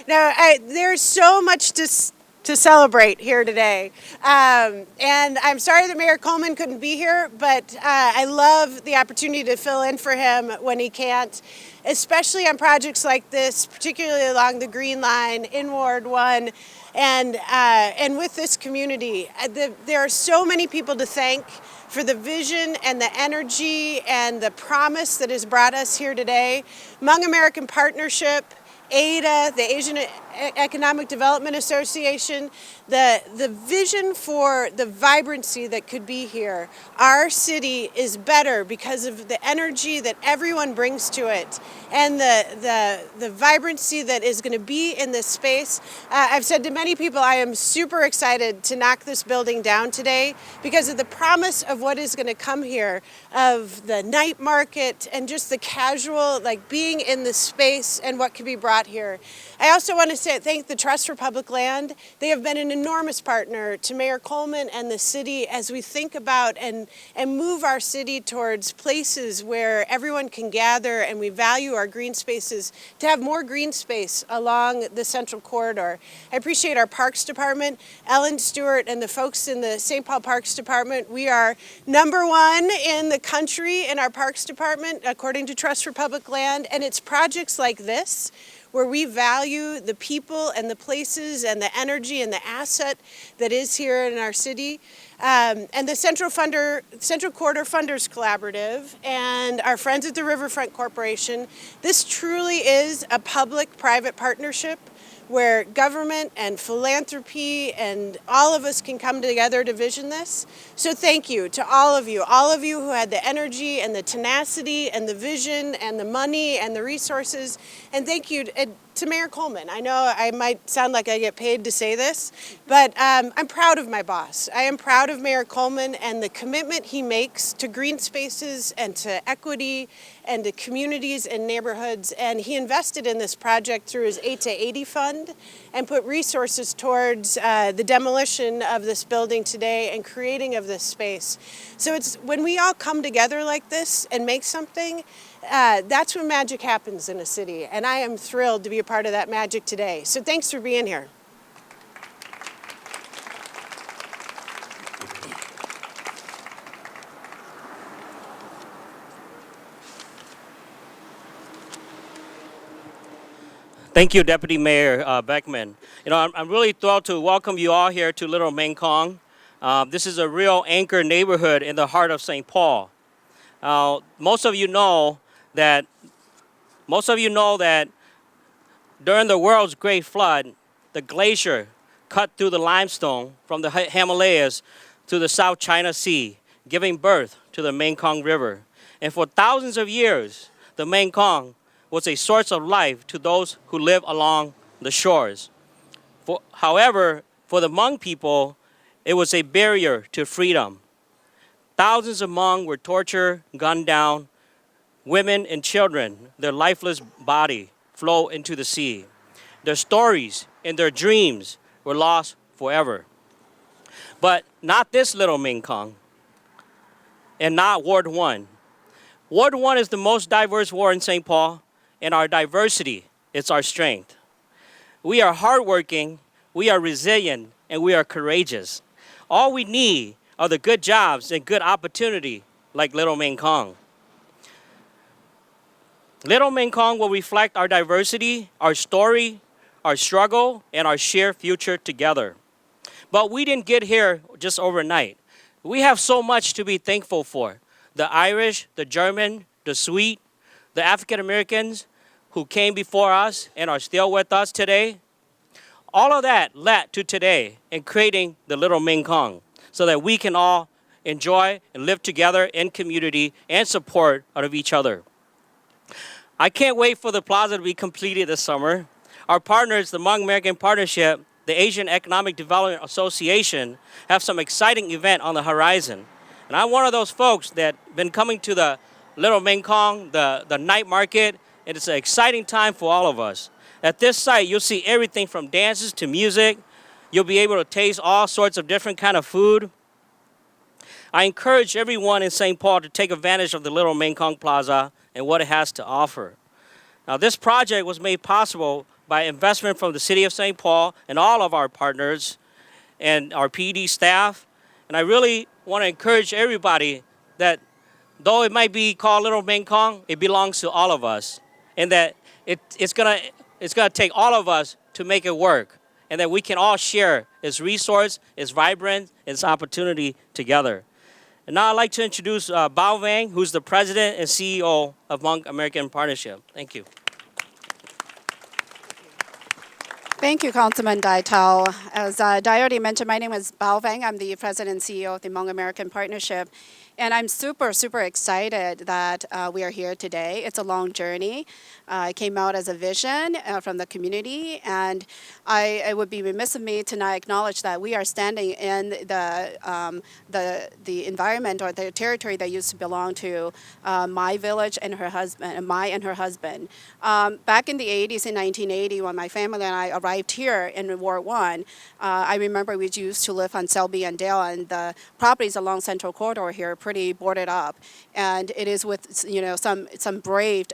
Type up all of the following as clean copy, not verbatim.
No, there's so much to celebrate here today. And I'm sorry that Mayor Coleman couldn't be here, but I love the opportunity to fill in for him when he can't, especially on projects like this, particularly along the Green Line in Ward 1 and with this community. There are so many people to thank for the vision and the energy and the promise that has brought us here today. Hmong American Partnership, ADA, the Asian Economic Development Association, the vision for the vibrancy that could be here. Our city is better because of the energy that everyone brings to it and the vibrancy that is going to be in this space. I've said to many people, I am super excited to knock this building down today because of the promise of what is going to come here, of the night market and just the casual, like being in the space and what can be brought here. I also want to thank the Trust for Public Land. They have been an enormous partner to Mayor Coleman and the city as we think about and move our city towards places where everyone can gather, and we value our green spaces to have more green space along the central corridor. I appreciate our Parks Department, Ellen Stewart and the folks in the St. Paul Parks Department. We are #1 in the country in our Parks Department, according to Trust for Public Land, and it's projects like this where we value the people and the places and the energy and the asset that is here in our city. And the Central Corridor Funders Collaborative and our friends at the Riverfront Corporation. This truly is a public-private partnership where government and philanthropy and all of us can come together to vision this. So thank you to all of you who had the energy and the tenacity and the vision and the money and the resources. And thank you to Mayor Coleman. I know I might sound like I get paid to say this, but I'm proud of my boss. I am proud of Mayor Coleman and the commitment he makes to green spaces and to equity and to communities and neighborhoods. And he invested in this project through his 8 to 80 fund and put resources towards the demolition of this building today and creating of this space. So it's when we all come together like this and make something, that's when magic happens in a city. And I am thrilled to be a part of that magic today. So thanks for being here. Thank you, Deputy Mayor Va-Megn. You know, I'm really thrilled to welcome you all here to Little Mekong. This is a real anchor neighborhood in the heart of St. Paul. Most of you know that during the world's great flood, the glacier cut through the limestone from the Himalayas to the South China Sea, giving birth to the Mekong River. And for thousands of years, the Mekong was a source of life to those who live along the shores. However, for the Hmong people, it was a barrier to freedom. Thousands of Hmong were tortured, gunned down. Women and children, their lifeless body, flow into the sea. Their stories and their dreams were lost forever. But not this Little Mekong, and not Ward 1. Ward 1 is the most diverse ward in St. Paul, and our diversity is our strength. We are hardworking, we are resilient, and we are courageous. All we need are the good jobs and good opportunity like Little Mekong. Little Mekong will reflect our diversity, our story, our struggle, and our shared future together. But we didn't get here just overnight. We have so much to be thankful for. The Irish, the German, the Swede, the African Americans who came before us and are still with us today. All of that led to today in creating the Little Mekong so that we can all enjoy and live together in community and support of each other. I can't wait for the plaza to be completed this summer. Our partners, the Hmong American Partnership, the Asian Economic Development Association, have some exciting event on the horizon. And I'm one of those folks that been coming to the Little Mekong, the night market, and it's an exciting time for all of us. At this site, you'll see everything from dances to music. You'll be able to taste all sorts of different kind of food. I encourage everyone in St. Paul to take advantage of the Little Mekong Plaza and what it has to offer. Now, this project was made possible by investment from the City of St. Paul and all of our partners and our PD staff. And I really want to encourage everybody that though it might be called Little Mekong, it belongs to all of us. And that it's gonna take all of us to make it work. And that we can all share its resource, its vibrance, its opportunity together. And now I'd like to introduce Va-Megn, who's the president and CEO of Va-Megn American Partnership. Thank you. Thank you, Councilman Daitao. As Dai already mentioned, my name is Va-Megn. I'm the president and CEO of the Va-Megn American Partnership. And I'm super, super excited that we are here today. It's a long journey. It came out as a vision from the community, and it would be remiss of me to not acknowledge that we are standing in the environment or the territory that used to belong to my village and her husband, and her husband. Back in the 80s, in 1980, when my family and I arrived here in Ward 1, I remember we used to live on Selby and Dale, and the properties along Central Corridor here pretty boarded up, and it is with some brave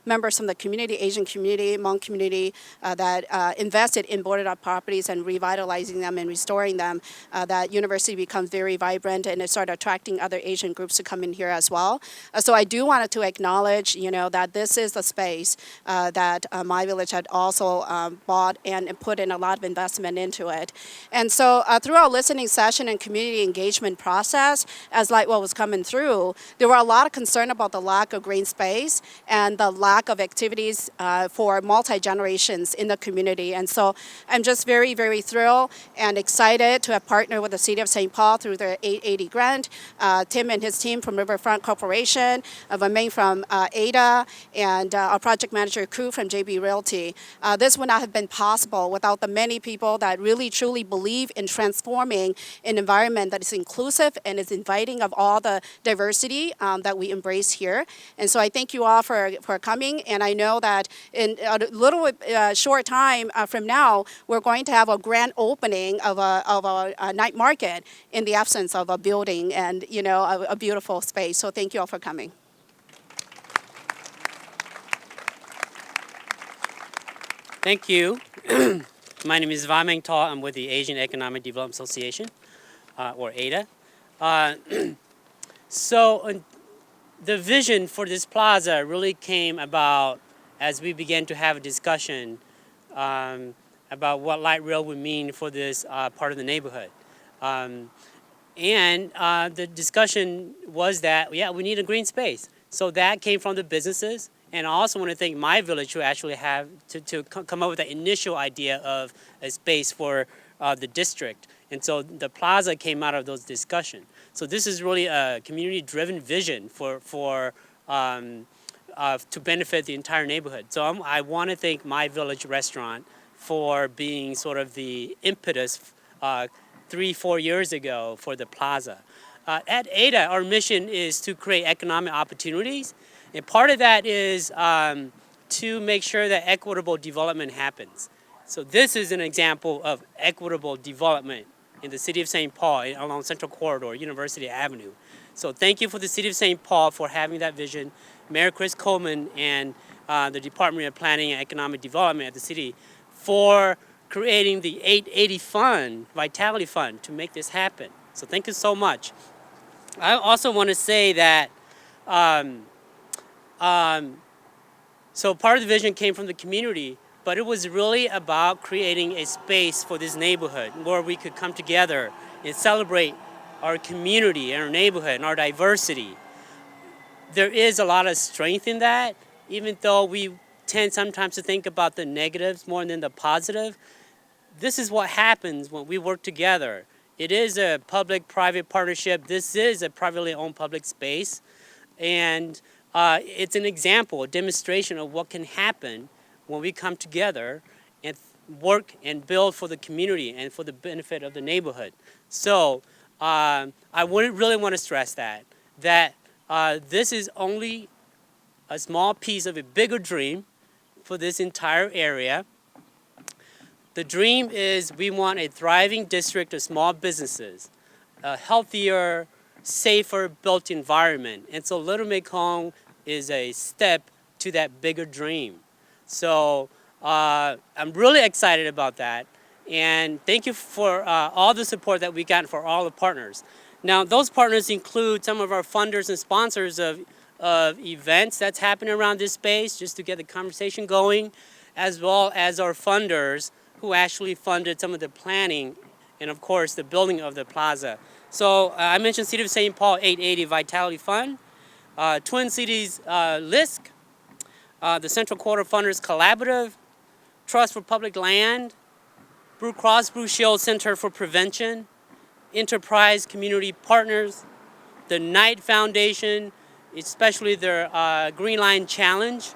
members from the community, Asian community, Hmong community, that invested in boarded up properties and revitalizing them and restoring them. That university becomes very vibrant, and it started attracting other Asian groups to come in here as well. So I do want to acknowledge, that this is the space that my village had also bought and put in a lot of investment into it. And so through our listening session and community engagement process, as like what was coming through, there were a lot of concern about the lack of green space and the lack of activities for multi-generations in the community. And so I'm just very, very thrilled and excited to have partnered with the City of St. Paul through their 880 grant, Tim and his team from Riverfront Corporation, Va-Megn from ADA, and our project manager crew from JB Realty. This would not have been possible without the many people that really truly believe in transforming an environment that is inclusive and is inviting of all the diversity that we embrace here. And so I thank you all for coming, and I know that in a little short time from now, we're going to have a grand opening of a night market in the absence of a building and a beautiful space. So thank you all for coming. Thank you. My name is Va-Megn. I'm with the Asian Economic Development Association, or ADA. So the vision for this plaza really came about as we began to have a discussion about what light rail would mean for this part of the neighborhood. The discussion was that, yeah, we need a green space. So that came from the businesses. And I also want to thank my village who actually have to come up with the initial idea of a space for the district. And so the plaza came out of those discussions. So this is really a community-driven vision to benefit the entire neighborhood. So I want to thank my village restaurant for being sort of the impetus 3-4 years ago for the plaza. At ADA, our mission is to create economic opportunities. And part of that is to make sure that equitable development happens. So this is an example of equitable development in the City of St. Paul along Central Corridor, University Avenue. So thank you for the City of St. Paul for having that vision. Mayor Chris Coleman and the Department of Planning and Economic Development at the city for creating the 880 Fund, Vitality Fund, to make this happen. So thank you so much. I also want to say that so part of the vision came from the community, but it was really about creating a space for this neighborhood where we could come together and celebrate our community and our neighborhood and our diversity. There is a lot of strength in that, even though we tend sometimes to think about the negatives more than the positive. This is what happens when we work together. It is a public-private partnership. This is a privately owned public space. And it's an example, a demonstration of what can happen when we come together and work and build for the community and for the benefit of the neighborhood. So I really want to stress that this is only a small piece of a bigger dream for this entire area. The dream is we want a thriving district of small businesses, a healthier, safer built environment. And so Little Mekong is a step to that bigger dream. So I'm really excited about that. And thank you for all the support that we got for all the partners. Now, those partners include some of our funders and sponsors of events that's happening around this space just to get the conversation going, as well as our funders who actually funded some of the planning and, of course, the building of the plaza. So I mentioned City of St. Paul 880 Vitality Fund, Twin Cities LISC, the Central Quarter Funders Collaborative, Trust for Public Land, Blue Cross Blue Shield Center for Prevention, Enterprise Community Partners, the Knight Foundation, especially their Green Line Challenge,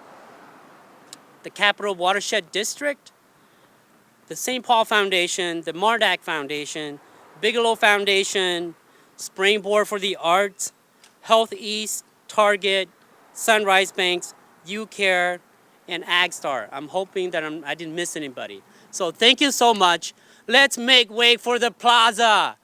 the Capital Watershed District, the St. Paul Foundation, the Mardak Foundation, Bigelow Foundation, Springboard for the Arts, Health East, Target, Sunrise Banks, UCare, and AgStar. I'm hoping that I didn't miss anybody. So thank you so much. Let's make way for the plaza.